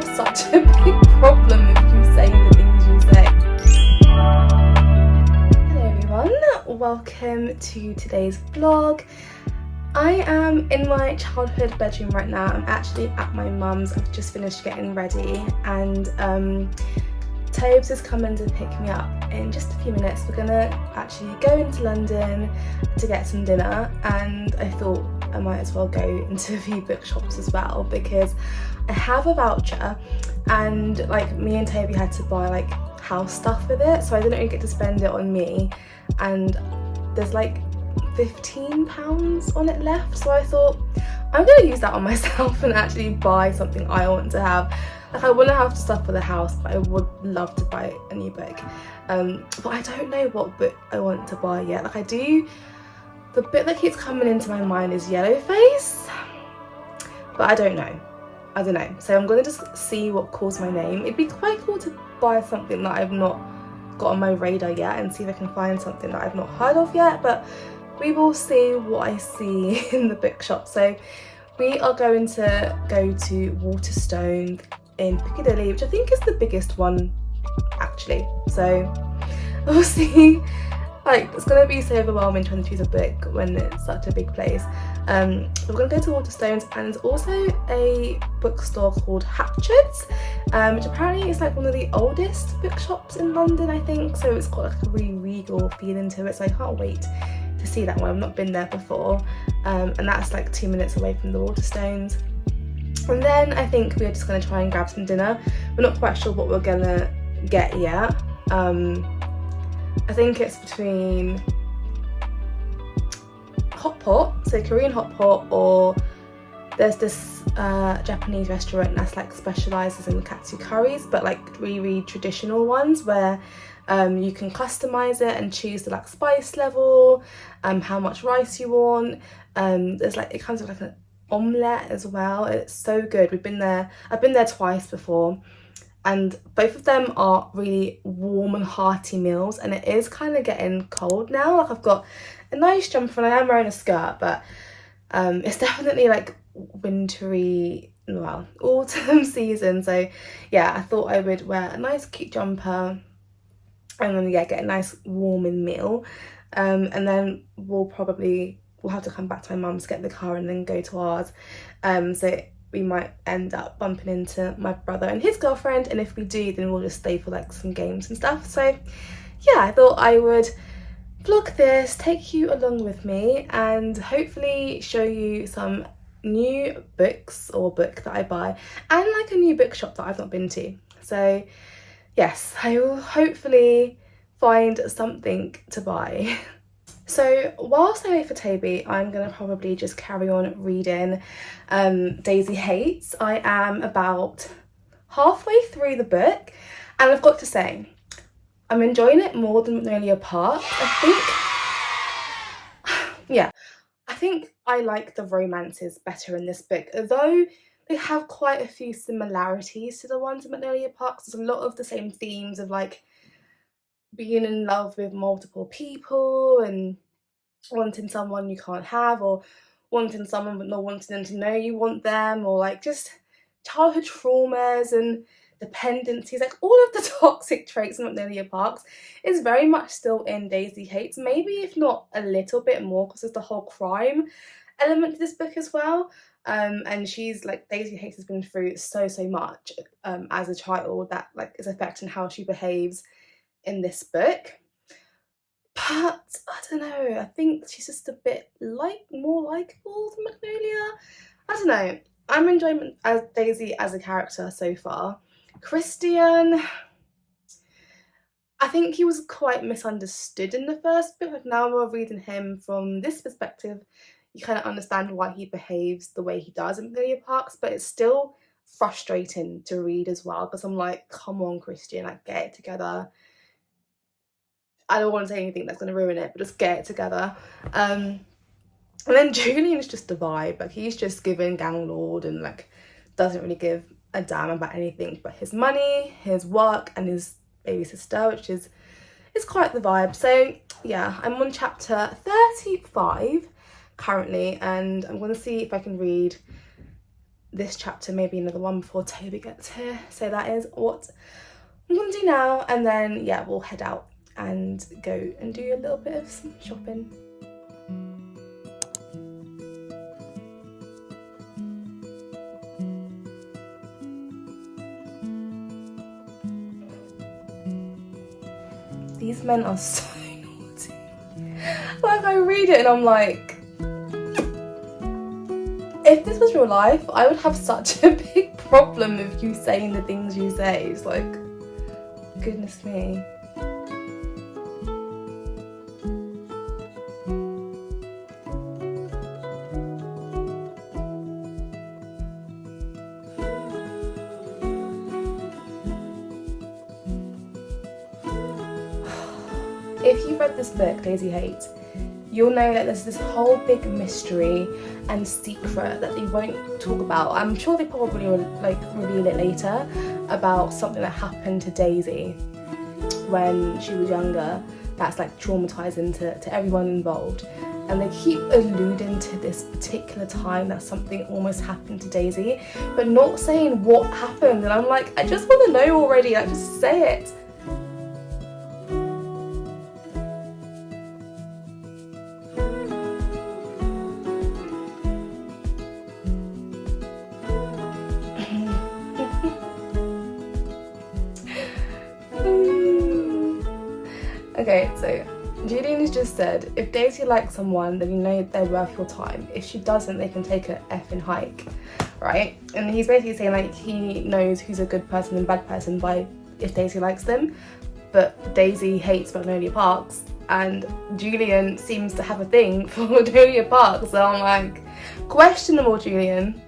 have such a big problem if you say the things you say. Hello everyone, welcome to today's vlog. I am in my childhood bedroom right now. I'm actually at my mum's. I've just finished getting ready and Tobes is coming to pick me up in just a few minutes. We're gonna actually go into London to get some dinner, and I thought I might as well go into a few bookshops as well because I have a voucher, and like me and Toby had to buy like house stuff with it, so I didn't really get to spend it on me, and there's like £15 on it left, so I thought I'm gonna use that on myself and actually buy something I want to have. Like, I wouldn't have to stuff for the house, but I would love to buy a new book. But I don't know what book I want to buy yet. Like, the bit that keeps coming into my mind is Yellowface, but I don't know. So I'm gonna just see what calls my name. It'd be quite cool to buy something that I've not got on my radar yet and see if I can find something that I've not heard of yet, but we will see what I see in the bookshop. So we are going to go to Waterstones in Piccadilly, which I think is the biggest one actually, so we'll see. Like, it's gonna be so overwhelming trying to choose a book when it's such a big place. We're gonna go to Waterstones, and there's also a bookstore called Hatchards, which apparently is like one of the oldest bookshops in London, I think, so it's got like a really regal feeling to it, so I can't wait to see that one. I've not been there before, and that's like 2 minutes away from the Waterstones. And then I think we're just going to try and grab some dinner. We're not quite sure what we're going to get yet. I think it's between hot pot, so Korean hot pot, or there's this Japanese restaurant that's like specialises in katsu curries, but like really traditional ones where you can customise it and choose the like spice level, how much rice you want. There's like, it comes with like an omelette as well. It's so good. I've been there twice before, and both of them are really warm and hearty meals, and it is kind of getting cold now. Like, I've got a nice jumper and I am wearing a skirt, but it's definitely like wintry, well, autumn season, so yeah, I thought I would wear a nice cute jumper and then get a nice warming meal, and then we'll have to come back to my mum's, get the car and then go to ours. So we might end up bumping into my brother and his girlfriend, and if we do, then we'll just stay for like some games and stuff. So yeah, I thought I would vlog this, take you along with me, and hopefully show you some new books or book that I buy, and like a new bookshop that I've not been to. So yes, I will hopefully find something to buy. So whilst I wait for Toby, I'm going to probably just carry on reading Daisy Haites. I am about halfway through the book, and I've got to say, I'm enjoying it more than Magnolia Park. I think I like the romances better in this book, although they have quite a few similarities to the ones in Magnolia Park. There's a lot of the same themes of like being in love with multiple people and wanting someone you can't have, or wanting someone but not wanting them to know you want them, or like just childhood traumas and dependencies. Like, all of the toxic traits in Magnolia Parks is very much still in Daisy Haites, maybe if not a little bit more, because there's the whole crime element to this book as well. And she's like, Daisy Haites has been through so much as a child that like is affecting how she behaves in this book. But I don't know, I think she's just a bit more likeable than Magnolia. I don't know, I'm enjoying Daisy as a character so far. Christian, I think he was quite misunderstood in the first book. Like, now we're reading him from this perspective, you kind of understand why he behaves the way he does in Magnolia Parks, but it's still frustrating to read as well, because I'm like, come on Christian, like, get it together. I don't want to say anything that's going to ruin it, but just get it together. And then Julian's just a vibe. Like, he's just given gang lord and like doesn't really give a damn about anything but his money, his work, and his baby sister, which is quite the vibe. So yeah, I'm on chapter 35 currently, and I'm going to see if I can read this chapter, maybe another one before Toby gets here. So that is what I'm gonna do now, and then yeah, we'll head out and go and do a little bit of some shopping. These men are so naughty. Like, I read it and I'm like, if this was real life, I would have such a big problem with you saying the things you say. It's like, goodness me. If you've read this book, Daisy Haites, you'll know that there's this whole big mystery and secret that they won't talk about. I'm sure they probably will like reveal it later, about something that happened to Daisy when she was younger that's like traumatizing to everyone involved. And they keep alluding to this particular time that something almost happened to Daisy, but not saying what happened. And I'm like, I just want to know already, like, just say it. Okay, so Julian has just said, if Daisy likes someone, then you know they're worth your time. If she doesn't, they can take a effing hike, right? And he's basically saying like he knows who's a good person and bad person by if Daisy likes them, but Daisy hates Magnolia Parks, and Julian seems to have a thing for Magnolia Parks. So I'm like, questionable, Julian.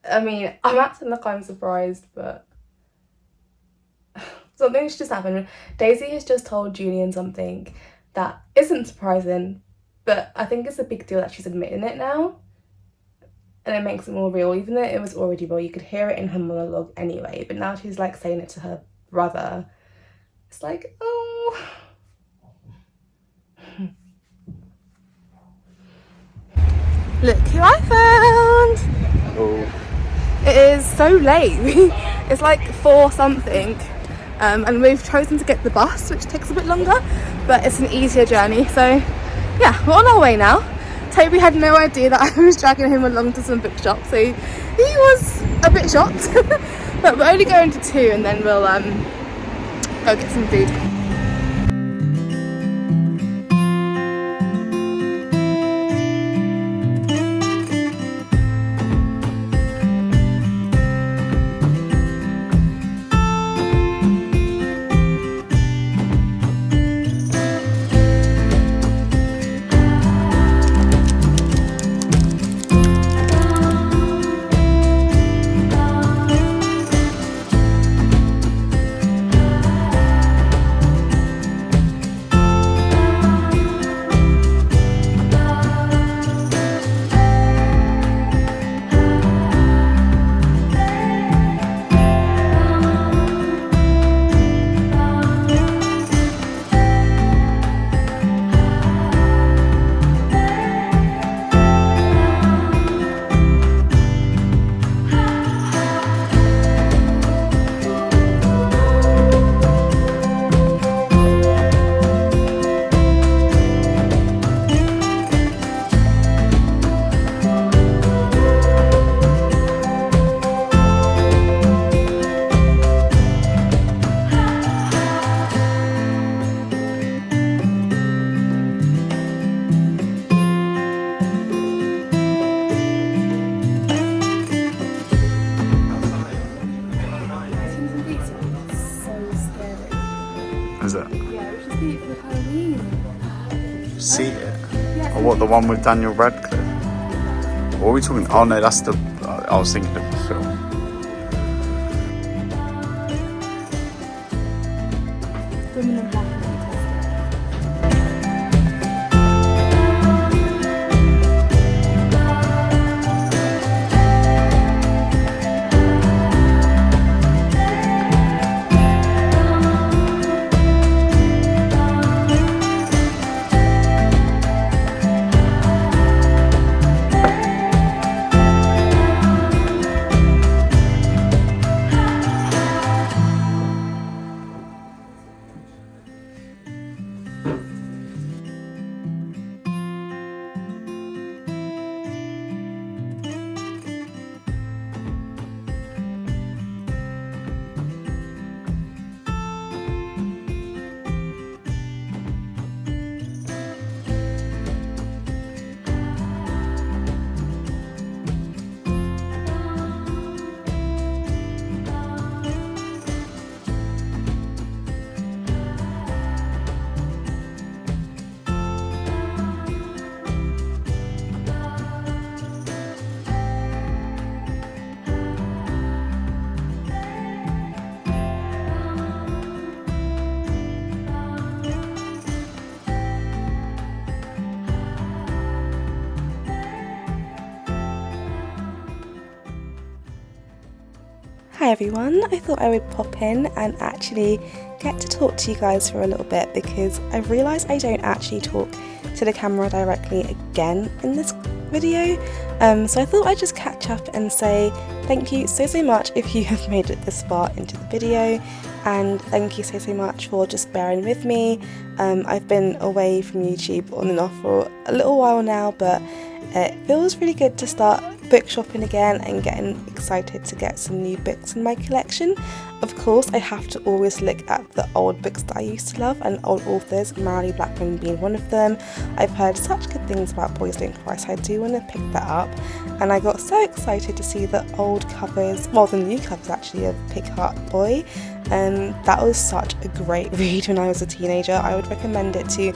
I mean, I'm acting like I'm surprised, but something's just happened. Daisy has just told Julian something that isn't surprising, but I think it's a big deal that she's admitting it now. And it makes it more real, even though it was already real. You could hear it in her monologue anyway, but now she's like saying it to her brother. It's like, oh. Look who I found! Oh. It is so late. It's like 4 something, and we've chosen to get the bus, which takes a bit longer, but it's an easier journey. So yeah, we're on our way now. Toby had no idea that I was dragging him along to some bookshops, so he was a bit shocked. But we're only going to 2, and then we'll go get some food. Is it? Yeah, we should see it for Halloween. See it? Yeah, Or what, the one with Daniel Radcliffe? What are we talking? Oh no, that's the. I was thinking of the film. women in black and fantastic. Hi everyone, I thought I would pop in and actually get to talk to you guys for a little bit because I realised I don't actually talk to the camera directly again in this video, so I thought I'd just catch up and say thank you so much if you have made it this far into the video, and thank you so much for just bearing with me. I've been away from YouTube on and off for a little while now, but it feels really good to start book shopping again and getting excited to get some new books in my collection. Of course, I have to always look at the old books that I used to love and old authors, Marilee Blackman being one of them. I've heard such good things about Boys Don't Cry, so I do want to pick that up, and I got so excited to see the old covers, well the new covers actually, of Piccadilly. That was such a great read when I was a teenager. I would recommend it to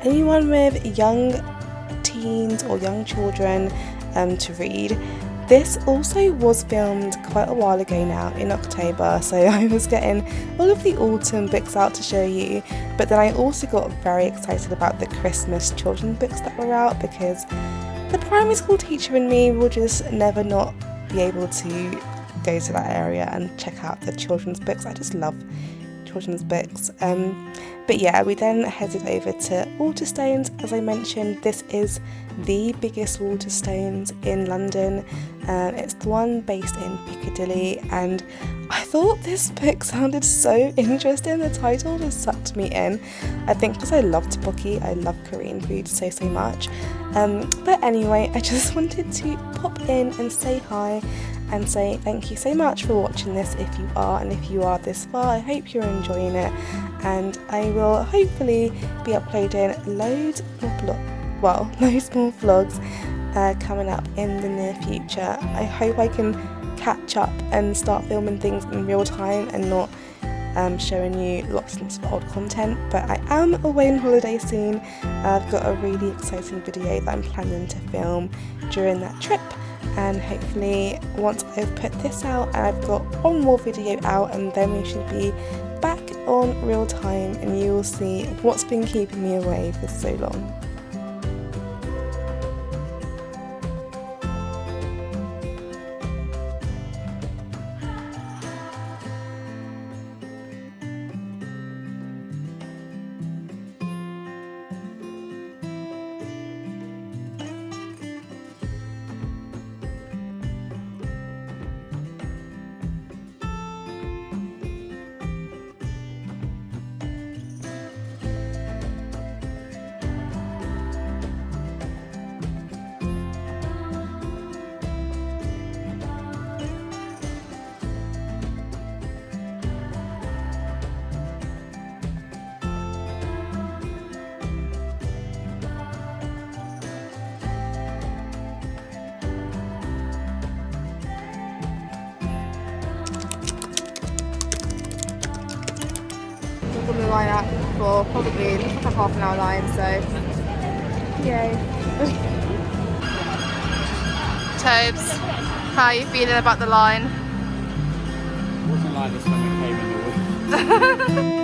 anyone with young teens or young children to read. This also was filmed quite a while ago now in October, so I was getting all of the autumn books out to show you, but then I also got very excited about the Christmas children's books that were out because the primary school teacher in me will just never not be able to go to that area and check out the children's books. I just love children's books. But yeah, we then headed over to Waterstones. As I mentioned, this is the biggest Waterstones in London. It's the one based in Piccadilly, and I thought this book sounded so interesting. The title just sucked me in. I think because I love tteokbokki, I love Korean food so much. But anyway, I just wanted to pop in and say hi and say thank you so much for watching this if you are, and if you are this far, I hope you're enjoying it, and I will hopefully be uploading loads more vlogs coming up in the near future. I hope I can catch up and start filming things in real time and not showing you lots and lots of old content, but I am away on holiday soon. I've got a really exciting video that I'm planning to film during that trip, and hopefully once I've put this out and I've got one more video out, and then we should be back on real time and you will see what's been keeping me away for so long. On the line out for probably like a half an hour line, so yay. Tobes, how are you feeling about the line? It wasn't like this when we came in the week.